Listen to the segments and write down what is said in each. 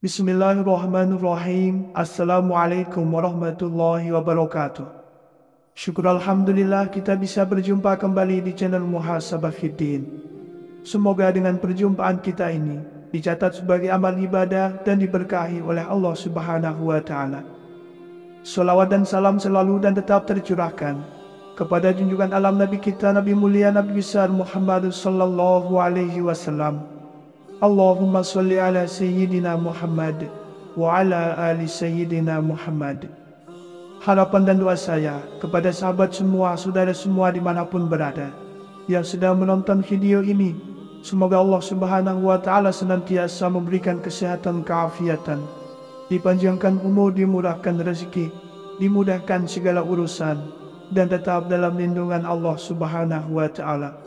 Bismillahirrahmanirrahim. Assalamualaikum warahmatullahi wabarakatuh. Syukur Alhamdulillah kita bisa berjumpa kembali di channel Muhasabah Fiddin. Semoga dengan perjumpaan kita ini dicatat sebagai amal ibadah dan diberkahi oleh Allah Subhanahu wa Ta'ala. Salawat dan salam selalu dan tetap tercurahkan kepada junjungan alam Nabi kita, Nabi mulia, Nabi besar Muhammad sallallahu alaihi wasallam. Allahumma salli ala Sayyidina Muhammad wa ala ali Sayyidina Muhammad. Harapan dan doa saya kepada sahabat semua, saudara semua dimanapun berada yang sedang menonton video ini, semoga Allah Subhanahu wa Ta'ala senantiasa memberikan kesehatan, keafiatan, dipanjangkan umur, dimurahkan rezeki, dimudahkan segala urusan, dan tetap dalam lindungan Allah Subhanahu wa Ta'ala.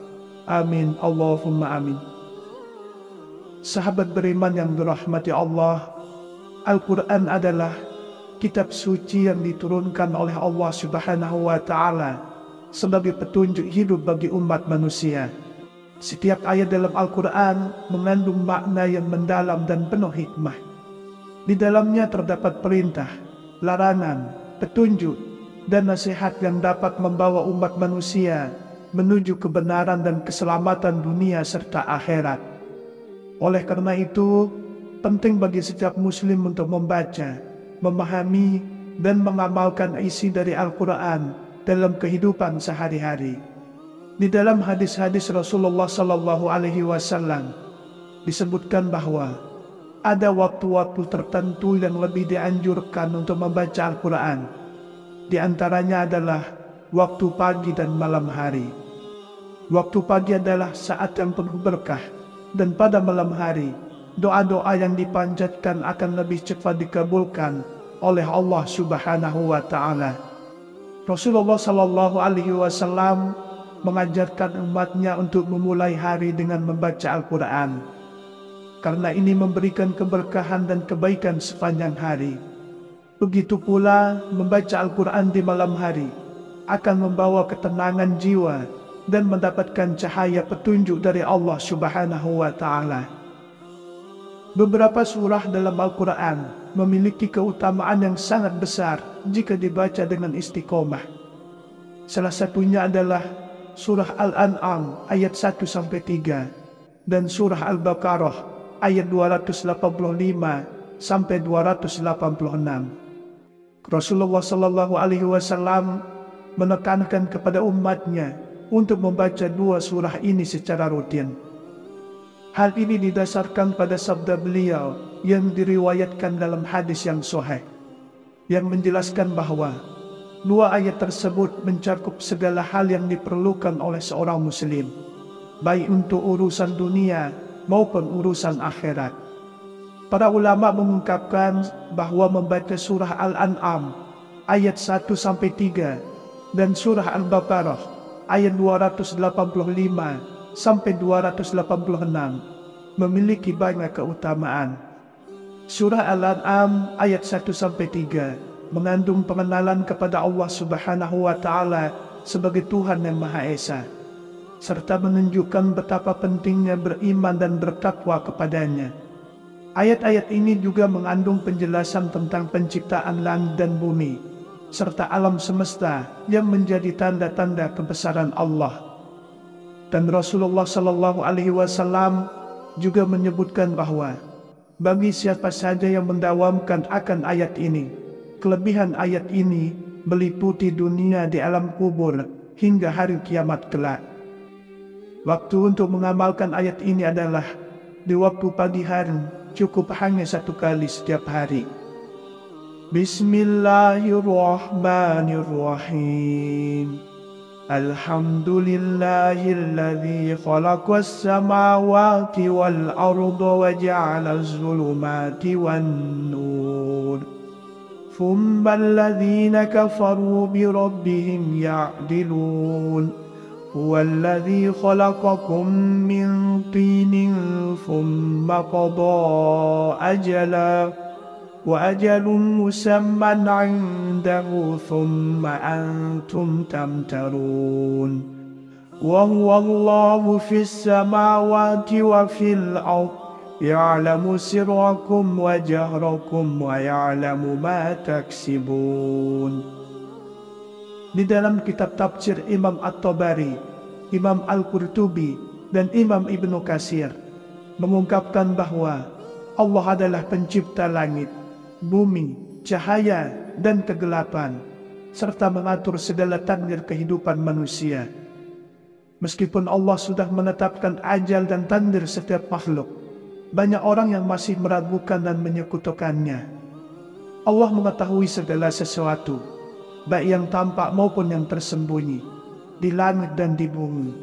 Amin, Allahumma amin. Sahabat beriman yang dirahmati Allah, Al-Quran adalah kitab suci yang diturunkan oleh Allah Subhanahu wa Ta'ala sebagai petunjuk hidup bagi umat manusia. Setiap ayat dalam Al-Quran mengandung makna yang mendalam dan penuh hikmah. Di dalamnya terdapat perintah, larangan, petunjuk, dan nasihat yang dapat membawa umat manusia menuju kebenaran dan keselamatan dunia serta akhirat. Oleh karena itu, penting bagi setiap muslim untuk membaca, memahami, dan mengamalkan isi dari Al-Quran dalam kehidupan sehari-hari. Di dalam hadis-hadis Rasulullah Sallallahu Alaihi Wasallam disebutkan bahwa ada waktu-waktu tertentu yang lebih dianjurkan untuk membaca Al-Quran. Di antaranya adalah waktu pagi dan malam hari. Waktu pagi adalah saat yang penuh berkah, dan pada malam hari doa-doa yang dipanjatkan akan lebih cepat dikabulkan oleh Allah Subhanahu wa Ta'ala. Rasulullah Sallallahu Alaihi Wasallam mengajarkan umatnya untuk memulai hari dengan membaca Al-Quran, karena ini memberikan keberkahan dan kebaikan sepanjang hari. Begitu pula membaca Al-Quran di malam hari akan membawa ketenangan jiwa dan mendapatkan cahaya petunjuk dari Allah Subhanahu wa Ta'ala. Beberapa surah dalam Al-Quran memiliki keutamaan yang sangat besar jika dibaca dengan istiqomah. Salah satunya adalah surah Al-An'am ayat 1-3 dan surah Al-Baqarah ayat 285-286. Rasulullah Sallallahu Alaihi Wasallam menekankan kepada umatnya untuk membaca dua surah ini secara rutin. Hal ini didasarkan pada sabda beliau yang diriwayatkan dalam hadis yang sahih, yang menjelaskan bahwa dua ayat tersebut mencakup segala hal yang diperlukan oleh seorang muslim, baik untuk urusan dunia maupun urusan akhirat. Para ulama mengungkapkan bahwa membaca surah Al-An'am ayat 1-3 dan surah Al-Baqarah ayat 285-286 memiliki banyak keutamaan. Surah Al-An'am ayat 1-3 mengandung pengenalan kepada Allah Subhanahu wa Ta'ala sebagai Tuhan yang Maha Esa, serta menunjukkan betapa pentingnya beriman dan bertakwa kepadanya. Ayat-ayat ini juga mengandung penjelasan tentang penciptaan langit dan bumi, serta alam semesta yang menjadi tanda-tanda kebesaran Allah. Dan Rasulullah Sallallahu Alaihi Wasallam juga menyebutkan bahwa bagi siapa saja yang mendawamkan akan ayat ini, kelebihan ayat ini meliputi dunia di alam kubur hingga hari kiamat kelak. Waktu untuk mengamalkan ayat ini adalah di waktu pagi hari, cukup hanya satu kali setiap hari. Bismillahirrahmanirrahim. Alhamdulillahilladzi khalaqas samawati wal arda wa ja'alaz zulumati wan nur. Thumma alladhina kafaru bi rabbihim ya'dilun. Huwallazi khalaqakum min tinin thumma qada ajala wa ajalun musamman 'indahu thumma antum tamtarun. Wa huwallahu fis samawati wa fil ardh ya'lamu sirrakum wa jahrakum wa ya'lamu ma taksibun. Di dalam kitab tafsir Imam At-Tabari, Imam Al-Qurtubi, dan Imam Ibnu Katsir mengungkapkan bahwa Allah adalah pencipta langit, bumi, cahaya, dan kegelapan, serta mengatur segala takdir kehidupan manusia. Meskipun Allah sudah menetapkan ajal dan takdir setiap makhluk, banyak orang yang masih meragukan dan menyekutukannya. Allah mengetahui segala sesuatu, baik yang tampak maupun yang tersembunyi, di langit dan di bumi.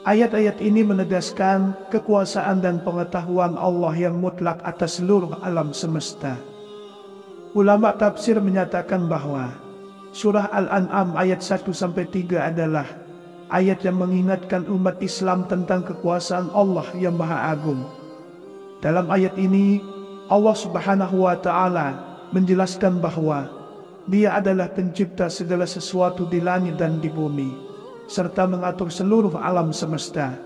Ayat-ayat ini menegaskan kekuasaan dan pengetahuan Allah yang mutlak atas seluruh alam semesta. Ulama tafsir menyatakan bahwa surah Al-An'am ayat 1-3 adalah ayat yang mengingatkan umat Islam tentang kekuasaan Allah yang Maha Agung. Dalam ayat ini, Allah Subhanahu wa Ta'ala menjelaskan bahwa Dia adalah pencipta segala sesuatu di langit dan di bumi, serta mengatur seluruh alam semesta.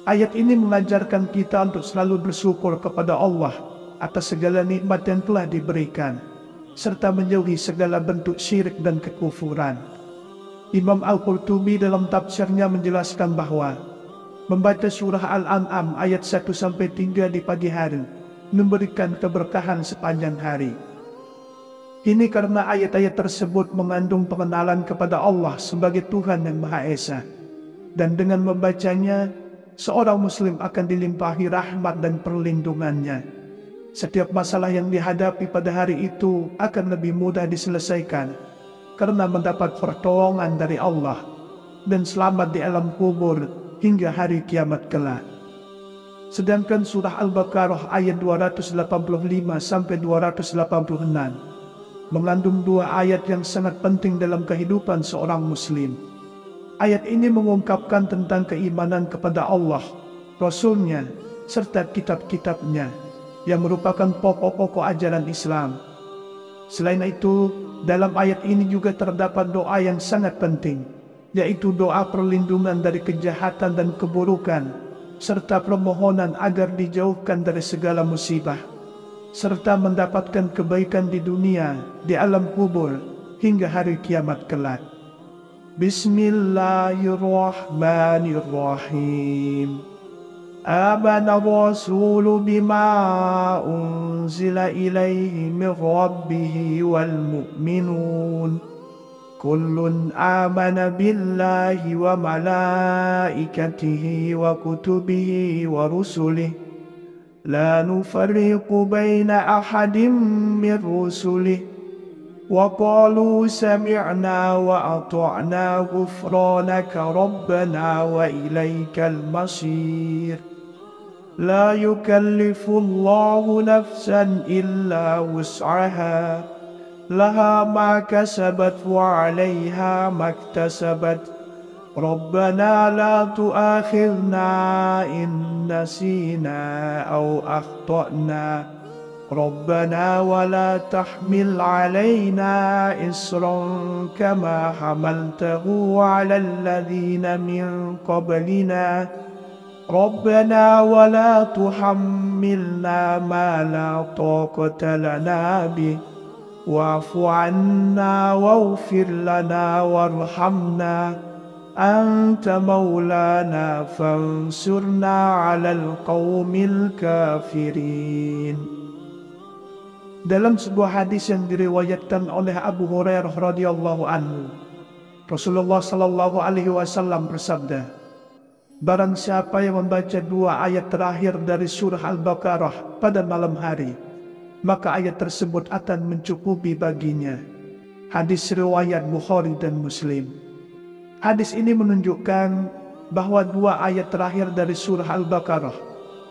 Ayat ini mengajarkan kita untuk selalu bersyukur kepada Allah atas segala nikmat yang telah diberikan, serta menjauhi segala bentuk syirik dan kekufuran. Imam Al-Qurtubi dalam tafsirnya menjelaskan bahwa membaca surah Al-An'am ayat 1-3 di pagi hari memberikan keberkahan sepanjang hari. Ini karena ayat-ayat tersebut mengandung pengenalan kepada Allah sebagai Tuhan yang Maha Esa. Dan dengan membacanya, seorang muslim akan dilimpahi rahmat dan perlindungannya. Setiap masalah yang dihadapi pada hari itu akan lebih mudah diselesaikan karena mendapat pertolongan dari Allah dan selamat di alam kubur hingga hari kiamat kelak. Sedangkan surah Al-Baqarah ayat 285-286 mengandung dua ayat yang sangat penting dalam kehidupan seorang muslim. Ayat ini mengungkapkan tentang keimanan kepada Allah, Rasul-Nya, serta kitab-kitabnya yang merupakan pokok-pokok ajaran Islam. Selain itu, dalam ayat ini juga terdapat doa yang sangat penting, yaitu doa perlindungan dari kejahatan dan keburukan, serta permohonan agar dijauhkan dari segala musibah, serta mendapatkan kebaikan di dunia, di alam kubur, hingga hari kiamat kelak. Bismillahirrahmanirrahim. Amana ar-rasulu bima unzila ilaihi min rabbihi wal mu'minun. Kullun amana billahi wa malaikatihi wa kutubihi wa rusulihi. La nufarriqu baina ahadim min rusulihi. وقالوا سمعنا وأطعنا غفرانك ربنا وإليك المصير لا يكلف الله نفسا إلا وسعها لها ما كسبت وعليها ما اكتسبت ربنا لا تؤاخذنا إن نسينا أو أخطأنا ربنا ولا تحمل علينا إصرا كما حملته على الذين من قبلنا ربنا ولا تحملنا ما لا طاقة لنا به واعف عنا واغفر لنا وارحمنا أنت مولانا فانصرنا على القوم الكافرين. Dalam sebuah hadis yang diriwayatkan oleh Abu Hurairah radhiyallahu anhu, Rasulullah sallallahu alaihi wasallam bersabda, barang siapa yang membaca dua ayat terakhir dari surah Al-Baqarah pada malam hari, maka ayat tersebut akan mencukupi baginya. Hadis riwayat Bukhari dan Muslim. Hadis ini menunjukkan bahwa dua ayat terakhir dari surah Al-Baqarah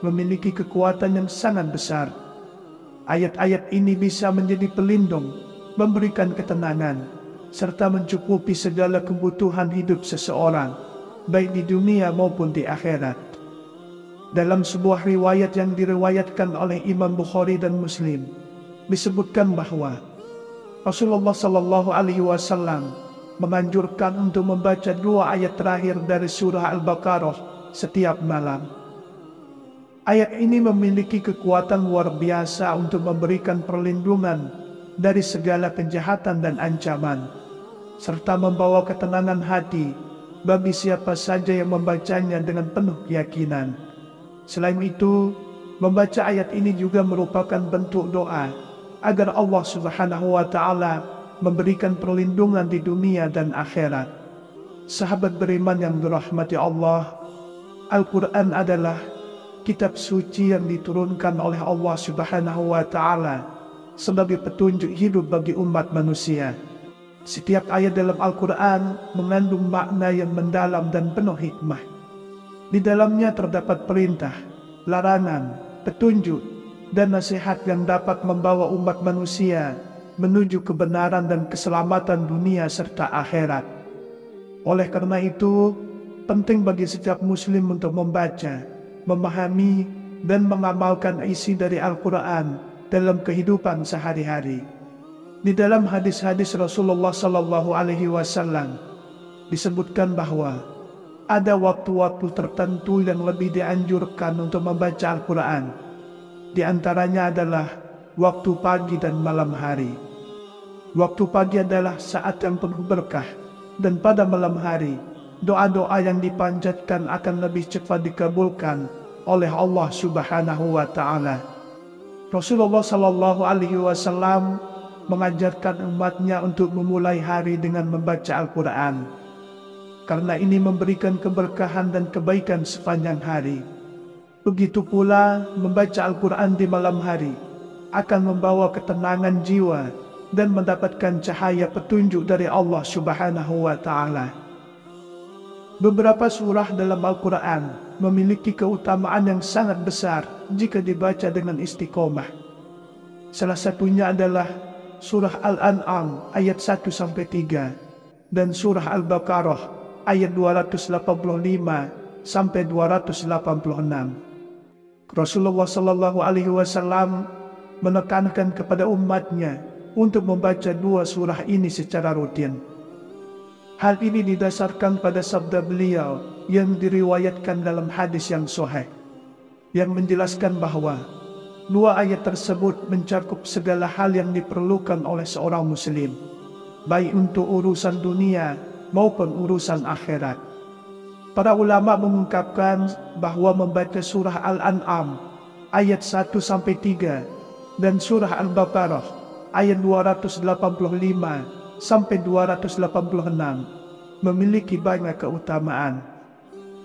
memiliki kekuatan yang sangat besar. Ayat-ayat ini bisa menjadi pelindung, memberikan ketenangan, serta mencukupi segala kebutuhan hidup seseorang, baik di dunia maupun di akhirat. Dalam sebuah riwayat yang diriwayatkan oleh Imam Bukhari dan Muslim, disebutkan bahwa Rasulullah Shallallahu Alaihi Wasallam menganjurkan untuk membaca 2 ayat terakhir dari surah Al-Baqarah setiap malam. Ayat ini memiliki kekuatan luar biasa untuk memberikan perlindungan dari segala kejahatan dan ancaman, serta membawa ketenangan hati bagi siapa saja yang membacanya dengan penuh keyakinan. Selain itu, membaca ayat ini juga merupakan bentuk doa agar Allah Subhanahu wa Ta'ala memberikan perlindungan di dunia dan akhirat. Sahabat beriman yang dirahmati Allah, Al-Quran adalah kitab suci yang diturunkan oleh Allah Subhanahu wa Ta'ala sebagai petunjuk hidup bagi umat manusia. Setiap ayat dalam Al-Quran mengandung makna yang mendalam dan penuh hikmah. Di dalamnya terdapat perintah, larangan, petunjuk, dan nasihat yang dapat membawa umat manusia menuju kebenaran dan keselamatan dunia serta akhirat. Oleh karena itu, penting bagi setiap muslim untuk membaca, memahami, dan mengamalkan isi dari Al-Quran dalam kehidupan sehari-hari. Di dalam hadis-hadis Rasulullah Sallallahu Alaihi Wasallam disebutkan bahwa ada waktu-waktu tertentu yang lebih dianjurkan untuk membaca Al-Quran. Di antaranya adalah waktu pagi dan malam hari. Waktu pagi adalah saat yang penuh berkah, dan pada malam hari, doa-doa yang dipanjatkan akan lebih cepat dikabulkan oleh Allah Subhanahu wa Ta'ala. Rasulullah Sallallahu Alaihi Wasallam mengajarkan umatnya untuk memulai hari dengan membaca Al-Quran, karena ini memberikan keberkahan dan kebaikan sepanjang hari. Begitu pula membaca Al-Quran di malam hari akan membawa ketenangan jiwa dan mendapatkan cahaya petunjuk dari Allah Subhanahu wa Ta'ala. Beberapa surah dalam Al-Quran memiliki keutamaan yang sangat besar jika dibaca dengan istiqomah. Salah satunya adalah surah Al-An'am ayat 1-3 dan surah Al-Baqarah ayat 285-286. Rasulullah Sallallahu Alaihi Wasallam menekankan kepada umatnya untuk membaca 2 surah ini secara rutin. Hal ini didasarkan pada sabda beliau yang diriwayatkan dalam hadis yang sahih, yang menjelaskan bahwa 2 ayat tersebut mencakup segala hal yang diperlukan oleh seorang muslim, baik untuk urusan dunia maupun urusan akhirat. Para ulama mengungkapkan bahwa membaca surah Al-An'am ayat 1-3 dan surah Al-Baqarah ayat 285-286 memiliki banyak keutamaan.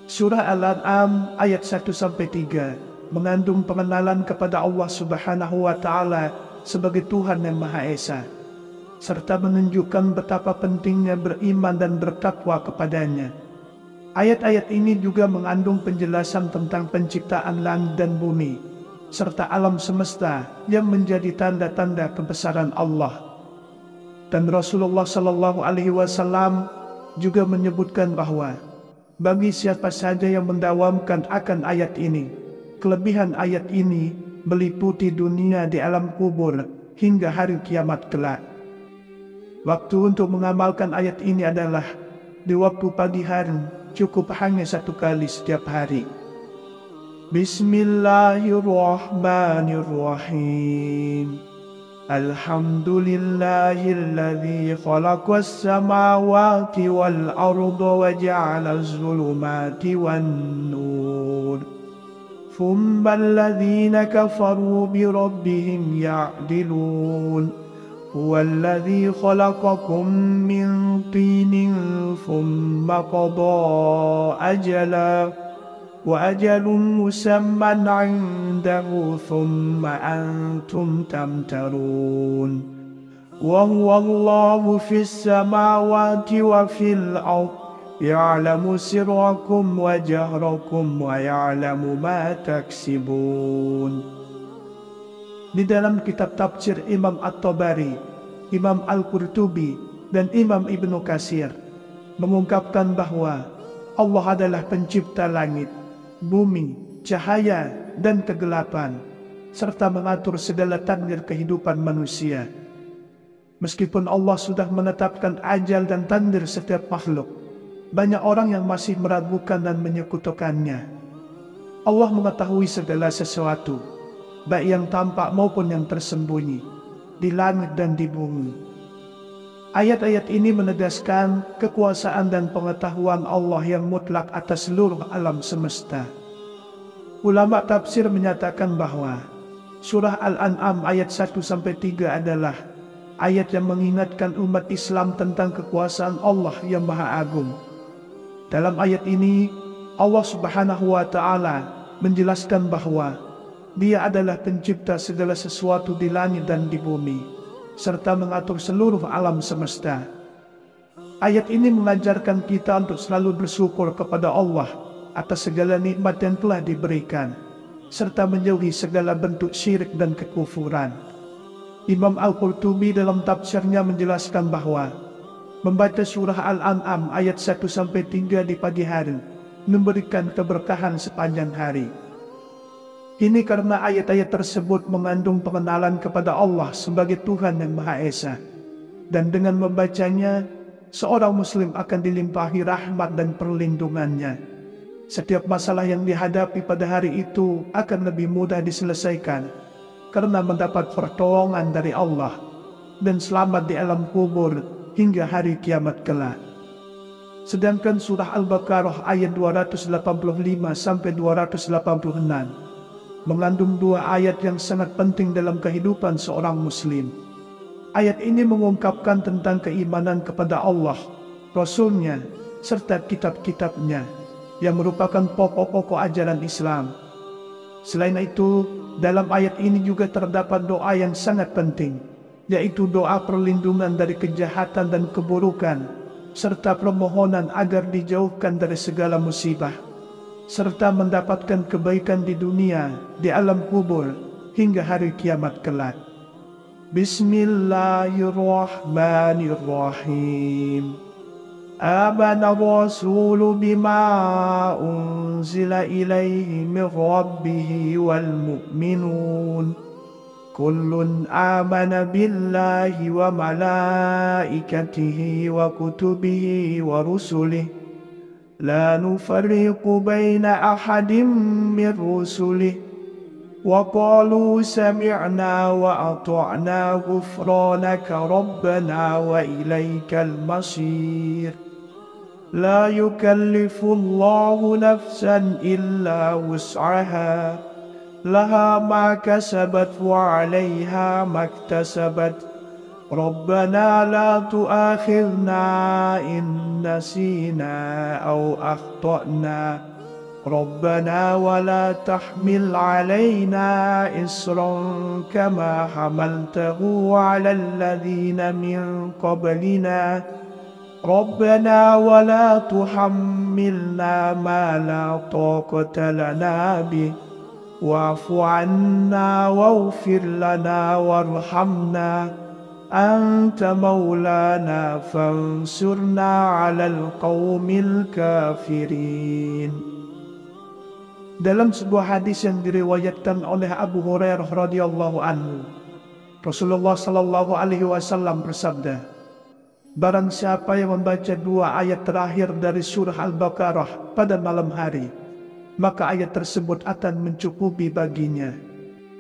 Surah Al-An'am ayat 1-3 mengandung pengenalan kepada Allah Subhanahu wa Ta'ala sebagai Tuhan yang Maha Esa, serta menunjukkan betapa pentingnya beriman dan bertakwa kepadanya. Ayat-ayat ini juga mengandung penjelasan tentang penciptaan langit dan bumi, serta alam semesta yang menjadi tanda-tanda kebesaran Allah. Dan Rasulullah Sallallahu Alaihi Wasallam juga menyebutkan bahwa bagi siapa saja yang mendawamkan akan ayat ini, kelebihan ayat ini meliputi dunia di alam kubur hingga hari kiamat kelak. Waktu untuk mengamalkan ayat ini adalah di waktu pagi hari, cukup hanya 1 kali setiap hari. Bismillahirrahmanirrahim. Alhamdulillahilladzi khalaqas samawati wal arda wa ja'alaz zulumati wan nur. Thumma alladhina kafaru bi rabbihim ya'dilun. هو الذي خلقكم من طين ثم قضى أجلا وأجل مسمى عنده ثم أنتم تمترون وهو الله في السماوات وفي الأرض يعلم سركم وجهركم ويعلم ما تكسبون. Di dalam kitab tafsir Imam At-Tabari, Imam Al-Qurtubi, Dan Imam Ibnu Katsir mengungkapkan bahwa Allah adalah pencipta langit, bumi, cahaya, dan kegelapan, serta mengatur segala takdir kehidupan manusia. Meskipun Allah sudah menetapkan ajal dan takdir setiap makhluk, banyak orang yang masih meragukan dan menyekutukannya. Allah mengetahui segala sesuatu, baik yang tampak maupun yang tersembunyi, di langit dan di bumi. Ayat-ayat ini menegaskan kekuasaan dan pengetahuan Allah yang mutlak atas seluruh alam semesta. Ulama tafsir menyatakan bahwa surah Al-An'am ayat 1-3 adalah ayat yang mengingatkan umat Islam tentang kekuasaan Allah yang Maha Agung. Dalam ayat ini, Allah Subhanahu wa Ta'ala menjelaskan bahwa Dia adalah pencipta segala sesuatu di langit dan di bumi, serta mengatur seluruh alam semesta. Ayat ini mengajarkan kita untuk selalu bersyukur kepada Allah atas segala nikmat yang telah diberikan, serta menjauhi segala bentuk syirik dan kekufuran. Imam Al-Qurtubi dalam tafsirnya menjelaskan bahwa membaca surah Al-An'am ayat 1-3 di pagi hari memberikan keberkahan sepanjang hari. Ini karena ayat-ayat tersebut mengandung pengenalan kepada Allah sebagai Tuhan yang Maha Esa. Dan dengan membacanya, seorang muslim akan dilimpahi rahmat dan perlindungannya. Setiap masalah yang dihadapi pada hari itu akan lebih mudah diselesaikan karena mendapat pertolongan dari Allah dan selamat di alam kubur hingga hari kiamat kelak. Sedangkan surah Al-Baqarah ayat 285-286 mengandung dua ayat yang sangat penting dalam kehidupan seorang muslim. Ayat ini mengungkapkan tentang keimanan kepada Allah, Rasul-Nya, serta kitab-kitabnya yang merupakan pokok-pokok ajaran Islam. Selain itu, dalam ayat ini juga terdapat doa yang sangat penting, yaitu doa perlindungan dari kejahatan dan keburukan, serta permohonan agar dijauhkan dari segala musibah, serta mendapatkan kebaikan di dunia, di alam kubur, hingga hari kiamat kelak. Bismillahirrahmanirrahim. Amana rasulu bima unzila ilaihi min rabbihi wal mu'minun. Kullun amana billahi wa malaikatihi wa kutubihi wa rusulihi. لا نفرق بين أحد من رسله وقالوا سمعنا وأطعنا غفرانك ربنا وإليك المصير لا يكلف الله نفسا إلا وسعها لها ما كسبت وعليها ما اكتسبت ربنا لا تؤاخذنا إن نسينا أو أخطأنا ربنا ولا تحمل علينا إصرا كما حملته على الذين من قبلنا ربنا ولا تحملنا ما لا طاقة لنا به واعف عنا واغفر لنا وارحمنا أنت مولانا فانصرنا على القوم الكافرين. Dalam sebuah hadis yang diriwayatkan oleh Abu Hurairah radhiyallahu anhu, Rasulullah sallallahu alaihi wasallam bersabda, barang siapa yang membaca dua ayat terakhir dari surah Al-Baqarah pada malam hari, maka ayat tersebut akan mencukupi baginya.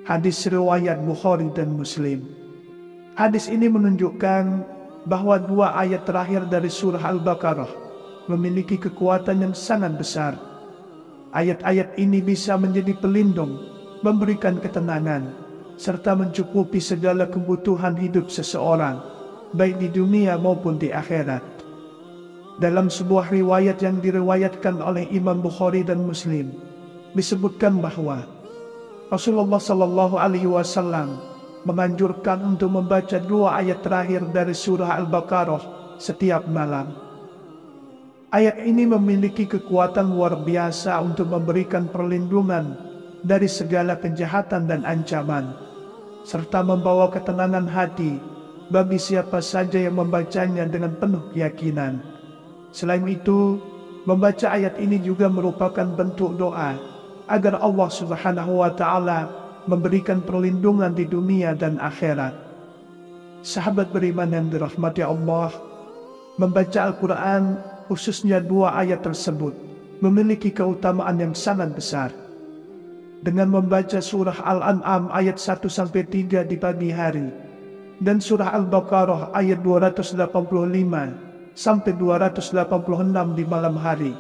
Hadis riwayat Bukhari dan Muslim. Hadis ini menunjukkan bahwa dua ayat terakhir dari surah Al-Baqarah memiliki kekuatan yang sangat besar. Ayat-ayat ini bisa menjadi pelindung, memberikan ketenangan, serta mencukupi segala kebutuhan hidup seseorang, baik di dunia maupun di akhirat. Dalam sebuah riwayat yang diriwayatkan oleh Imam Bukhari dan Muslim, disebutkan bahwa Rasulullah Sallallahu Alaihi Wasallam menganjurkan untuk membaca dua ayat terakhir dari surah Al-Baqarah setiap malam. Ayat ini memiliki kekuatan luar biasa untuk memberikan perlindungan dari segala kejahatan dan ancaman, serta membawa ketenangan hati bagi siapa saja yang membacanya dengan penuh keyakinan. Selain itu, membaca ayat ini juga merupakan bentuk doa agar Allah Subhanahu wa Ta'ala memberikan perlindungan di dunia dan akhirat. Sahabat beriman yang dirahmati Allah, membaca Al-Quran, khususnya 2 ayat tersebut, memiliki keutamaan yang sangat besar. Dengan membaca surah Al-An'am ayat 1-3 di pagi hari, dan surah Al-Baqarah ayat 285-286 di malam hari,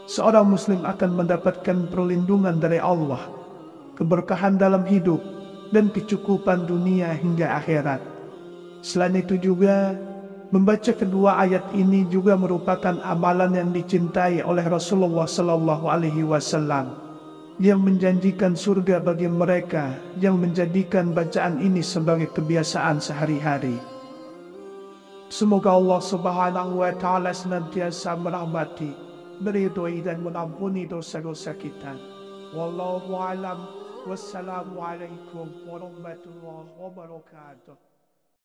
seorang muslim akan mendapatkan perlindungan dari Allah, keberkahan dalam hidup, dan kecukupan dunia hingga akhirat. Selain itu juga, membaca kedua ayat ini juga merupakan amalan yang dicintai oleh Rasulullah SAW, yang menjanjikan surga bagi mereka yang menjadikan bacaan ini sebagai kebiasaan sehari-hari. Semoga Allah Subhanahu wa Ta'ala senantiasa merahmati, meridhoi dan mengampuni dosa-dosa kita. Wallahu a'lam. Wassalamualaikum warahmatullahi wabarakatuh.